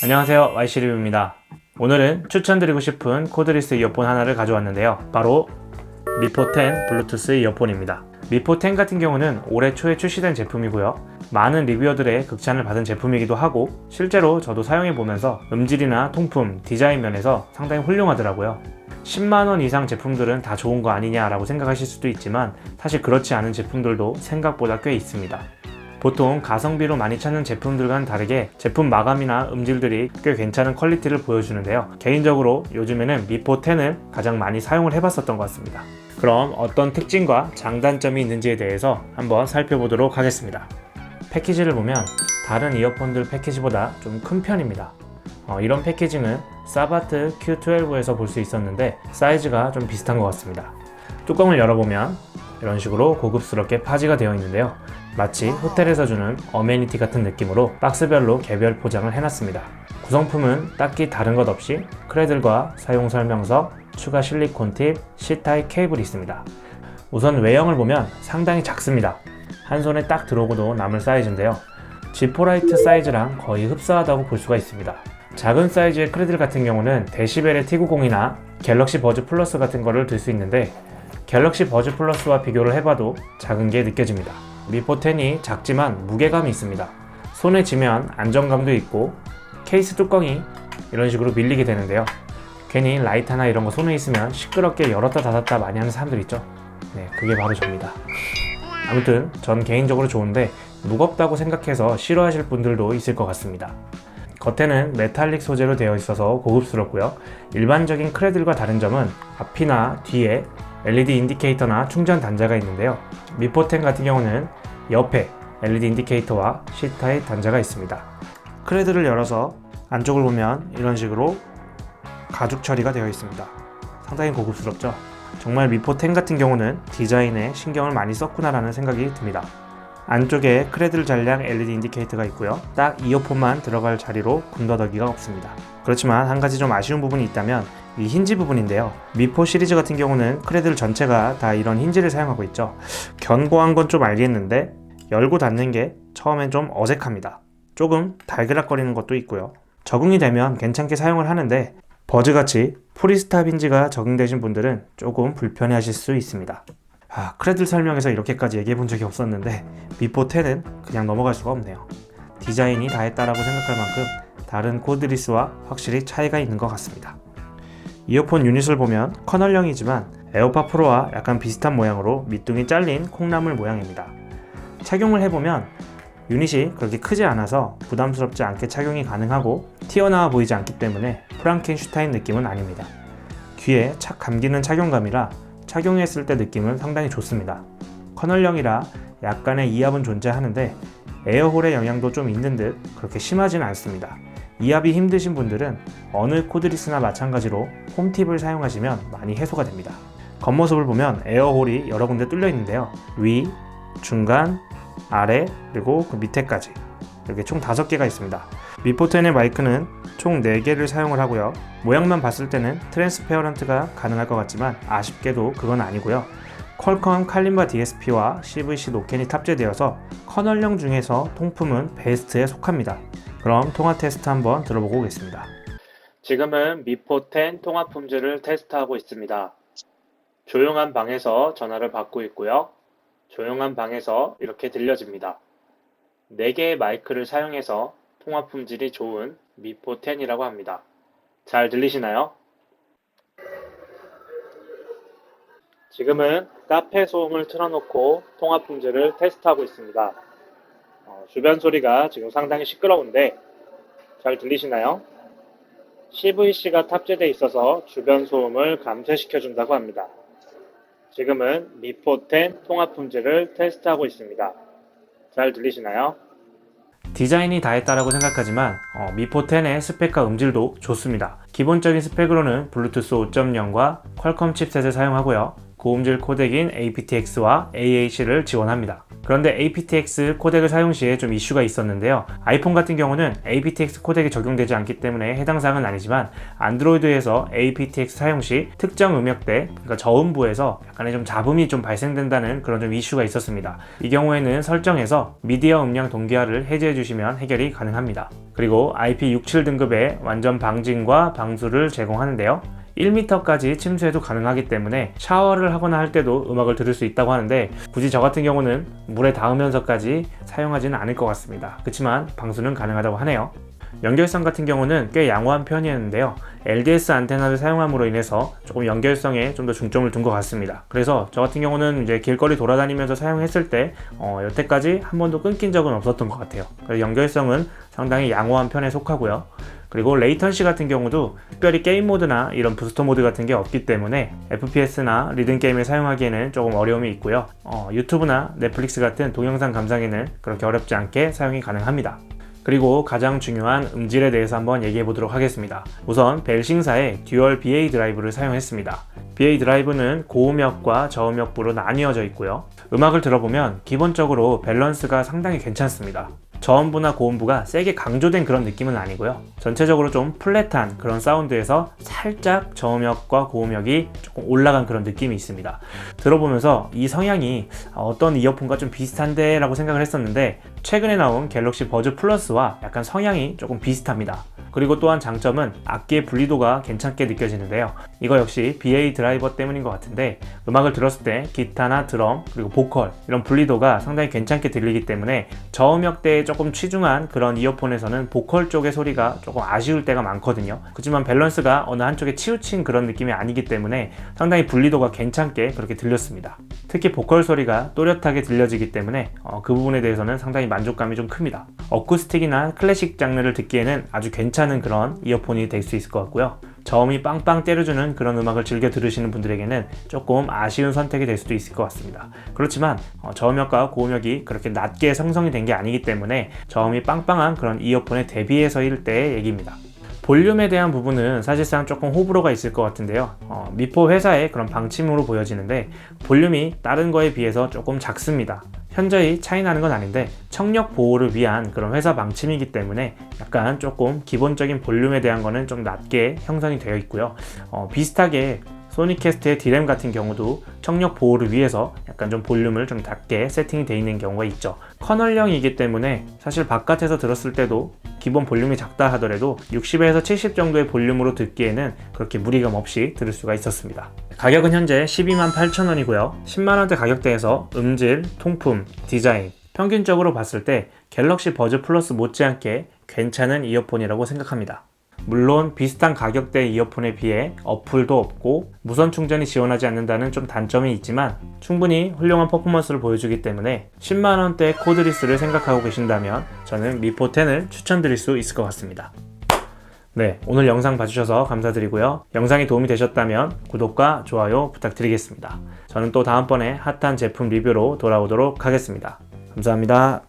안녕하세요, YC리뷰입니다. 오늘은 추천드리고 싶은 코드리스 이어폰 하나를 가져왔는데요. 바로 미포10 블루투스 이어폰입니다. 미포10 같은 경우는 올해 초에 출시된 제품이고요. 많은 리뷰어들의 극찬을 받은 제품이기도 하고 실제로 저도 사용해보면서 음질이나 통품, 디자인 면에서 상당히 훌륭하더라고요. 10만원 이상 제품들은 다 좋은 거 아니냐라고 생각하실 수도 있지만 사실 그렇지 않은 제품들도 생각보다 꽤 있습니다. 보통 가성비로 많이 찾는 제품들과는 다르게 제품 마감이나 음질들이 꽤 괜찮은 퀄리티를 보여주는데요. 개인적으로 요즘에는 미포10을 가장 많이 사용을 해봤었던 것 같습니다. 그럼 어떤 특징과 장단점이 있는지에 대해서 한번 살펴보도록 하겠습니다. 패키지를 보면 다른 이어폰들 패키지보다 좀 큰 편입니다. 이런 패키징은 사바트 Q12에서 볼 수 있었는데 사이즈가 좀 비슷한 것 같습니다. 뚜껑을 열어보면 이런 식으로 고급스럽게 파지가 되어 있는데요. 마치 호텔에서 주는 어메니티 같은 느낌으로 박스별로 개별 포장을 해놨습니다. 구성품은 딱히 다른 것 없이 크레들과 사용 설명서, 추가 실리콘 팁, C타입 케이블이 있습니다. 우선 외형을 보면 상당히 작습니다. 한 손에 딱 들어오고도 남을 사이즈인데요. 지포라이트 사이즈랑 거의 흡사하다고 볼 수가 있습니다. 작은 사이즈의 크레들 같은 경우는 데시벨의 T90이나 갤럭시 버즈 플러스 같은 거를 들 수 있는데 갤럭시 버즈 플러스와 비교를 해봐도 작은 게 느껴집니다. 미포10이 작지만 무게감이 있습니다. 손에 쥐면 안정감도 있고 케이스 뚜껑이 이런 식으로 밀리게 되는데요. 괜히 라이터나 이런 거 손에 있으면 시끄럽게 열었다 닫았다 많이 하는 사람들 있죠? 네, 그게 바로 접니다. 아무튼 전 개인적으로 좋은데 무겁다고 생각해서 싫어하실 분들도 있을 것 같습니다. 겉에는 메탈릭 소재로 되어 있어서 고급스럽고요. 일반적인 크레들과 다른 점은 앞이나 뒤에 LED 인디케이터나 충전 단자가 있는데요. 미포10 같은 경우는 옆에 LED 인디케이터와 C타입 단자가 있습니다. 크레들을 열어서 안쪽을 보면 이런 식으로 가죽 처리가 되어 있습니다. 상당히 고급스럽죠? 정말 미포10 같은 경우는 디자인에 신경을 많이 썼구나라는 생각이 듭니다. 안쪽에 크레들 잔량 LED 인디케이터가 있고요. 딱 이어폰만 들어갈 자리로 군더더기가 없습니다. 그렇지만 한 가지 좀 아쉬운 부분이 있다면 이 힌지 부분인데요. 미포 시리즈 같은 경우는 크레들 전체가 다 이런 힌지를 사용하고 있죠. 견고한 건 좀 알겠는데 열고 닫는 게 처음엔 좀 어색합니다. 조금 달그락거리는 것도 있고요. 적응이 되면 괜찮게 사용을 하는데 버즈같이 프리스탑 힌지가 적용되신 분들은 조금 불편해하실 수 있습니다. 크레들 설명에서 이렇게까지 얘기해 본 적이 없었는데 미포10은 그냥 넘어갈 수가 없네요. 디자인이 다 했다라고 생각할 만큼 다른 코드리스와 확실히 차이가 있는 것 같습니다. 이어폰 유닛을 보면 커널형이지만 에어팟 프로와 약간 비슷한 모양으로 밑둥이 잘린 콩나물 모양입니다. 착용을 해보면 유닛이 그렇게 크지 않아서 부담스럽지 않게 착용이 가능하고 튀어나와 보이지 않기 때문에 프랑켄슈타인 느낌은 아닙니다. 귀에 착 감기는 착용감이라 착용했을 때 느낌은 상당히 좋습니다. 커널형이라 약간의 이압은 존재하는데 에어홀의 영향도 좀 있는 듯 그렇게 심하진 않습니다. 이압이 힘드신 분들은 어느 코드리스나 마찬가지로 홈팁을 사용하시면 많이 해소가 됩니다. 겉모습을 보면 에어홀이 여러 군데 뚫려 있는데요. 위, 중간, 아래, 그리고 그 밑에까지 이렇게 총 5개가 있습니다. 미포10의 마이크는 총 4개를 사용을 하고요. 모양만 봤을 때는 트랜스페어런트가 가능할 것 같지만 아쉽게도 그건 아니고요. 퀄컴 칼림바 DSP와 CVC 노캔이 탑재되어서 커널형 중에서 통품은 베스트에 속합니다. 그럼 통화 테스트 한번 들어보고 오겠습니다. 지금은 미포10 통화 품질을 테스트하고 있습니다. 조용한 방에서 전화를 받고 있고요. 조용한 방에서 이렇게 들려집니다. 4개의 마이크를 사용해서 통화 품질이 좋은 미포10이라고 합니다. 잘 들리시나요? 지금은 카페 소음을 틀어놓고 통화 품질을 테스트하고 있습니다. 주변 소리가 지금 상당히 시끄러운데 잘 들리시나요? CVC가 탑재되어 있어서 주변 소음을 감쇄시켜 준다고 합니다. 지금은 미포10 통화 품질을 테스트하고 있습니다. 잘 들리시나요? 디자인이 다 했다라고 생각하지만 미포10의 스펙과 음질도 좋습니다. 기본적인 스펙으로는 블루투스 5.0과 퀄컴 칩셋을 사용하고요. 고음질 코덱인 aptX와 AAC를 지원합니다. 그런데 aptX 코덱을 사용 시에 좀 이슈가 있었는데요. 아이폰 같은 경우는 aptX 코덱이 적용되지 않기 때문에 해당 사항은 아니지만 안드로이드에서 aptX 사용 시 특정 음역대, 그러니까 저음부에서 약간의 좀 잡음이 좀 발생된다는 그런 좀 이슈가 있었습니다. 이 경우에는 설정에서 미디어 음량 동기화를 해제해 주시면 해결이 가능합니다. 그리고 IP67 등급의 완전 방진과 방수를 제공하는데요. 1m까지 침수해도 가능하기 때문에 샤워를 하거나 할 때도 음악을 들을 수 있다고 하는데 굳이 저 같은 경우는 물에 닿으면서까지 사용하지는 않을 것 같습니다. 그렇지만 방수는 가능하다고 하네요. 연결성 같은 경우는 꽤 양호한 편이었는데요. LDS 안테나를 사용함으로 인해서 조금 연결성에 좀 더 중점을 둔 것 같습니다. 그래서 저 같은 경우는 이제 길거리 돌아다니면서 사용했을 때 여태까지 한 번도 끊긴 적은 없었던 것 같아요. 그래서 연결성은 상당히 양호한 편에 속하고요. 그리고 레이턴시 같은 경우도 특별히 게임 모드나 이런 부스터 모드 같은 게 없기 때문에 FPS나 리듬 게임을 사용하기에는 조금 어려움이 있고요. 유튜브나 넷플릭스 같은 동영상 감상에는 그렇게 어렵지 않게 사용이 가능합니다. 그리고 가장 중요한 음질에 대해서 한번 얘기해 보도록 하겠습니다. 우선 벨싱사의 듀얼 BA 드라이브를 사용했습니다. BA 드라이브는 고음역과 저음역부로 나뉘어져 있고요. 음악을 들어보면 기본적으로 밸런스가 상당히 괜찮습니다. 저음부나 고음부가 세게 강조된 그런 느낌은 아니고요. 전체적으로 좀 플랫한 그런 사운드에서 살짝 저음역과 고음역이 조금 올라간 그런 느낌이 있습니다. 들어보면서 이 성향이 어떤 이어폰과 좀 비슷한데 라고 생각을 했었는데 최근에 나온 갤럭시 버즈 플러스와 약간 성향이 조금 비슷합니다. 그리고 또한 장점은 악기의 분리도가 괜찮게 느껴지는데요. 이거 역시 BA 드라이버 때문인 것 같은데 음악을 들었을 때 기타나 드럼 그리고 보컬 이런 분리도가 상당히 괜찮게 들리기 때문에 저음역대에 조금 취중한 그런 이어폰에서는 보컬 쪽의 소리가 조금 아쉬울 때가 많거든요. 그렇지만 밸런스가 어느 한쪽에 치우친 그런 느낌이 아니기 때문에 상당히 분리도가 괜찮게 그렇게 들렸습니다. 특히 보컬 소리가 또렷하게 들려지기 때문에 그 부분에 대해서는 상당히 만족감이 좀 큽니다. 어쿠스틱이나 클래식 장르를 듣기에는 아주 괜찮은 그런 이어폰이 될 수 있을 것 같고요. 저음이 빵빵 때려주는 그런 음악을 즐겨 들으시는 분들에게는 조금 아쉬운 선택이 될 수도 있을 것 같습니다. 그렇지만 저음역과 고음역이 그렇게 낮게 형성이 된 게 아니기 때문에 저음이 빵빵한 그런 이어폰에 대비해서일 때의 얘기입니다. 볼륨에 대한 부분은 사실상 조금 호불호가 있을 것 같은데요. 미포 회사의 그런 방침으로 보여지는데 볼륨이 다른 거에 비해서 조금 작습니다. 현저히 차이 나는 건 아닌데 청력 보호를 위한 그런 회사 방침이기 때문에 약간 조금 기본적인 볼륨에 대한 거는 좀 낮게 형성이 되어 있고요. 비슷하게 소니캐스트의 디램 같은 경우도 청력 보호를 위해서 약간 좀 볼륨을 좀 낮게 세팅이 되어 있는 경우가 있죠. 커널형이기 때문에 사실 바깥에서 들었을 때도 기본 볼륨이 작다 하더라도 60에서 70 정도의 볼륨으로 듣기에는 그렇게 무리감 없이 들을 수가 있었습니다. 가격은 현재 128,000원이고요. 10만원대 가격대에서 음질, 통품, 디자인 평균적으로 봤을 때 갤럭시 버즈 플러스 못지않게 괜찮은 이어폰이라고 생각합니다. 물론 비슷한 가격대 이어폰에 비해 어플도 없고 무선 충전이 지원하지 않는다는 좀 단점이 있지만 충분히 훌륭한 퍼포먼스를 보여주기 때문에 10만원대 코드리스를 생각하고 계신다면 저는 미포 10을 추천드릴 수 있을 것 같습니다. 네, 오늘 영상 봐주셔서 감사드리고요. 영상이 도움이 되셨다면 구독과 좋아요 부탁드리겠습니다. 저는 또 다음번에 핫한 제품 리뷰로 돌아오도록 하겠습니다. 감사합니다.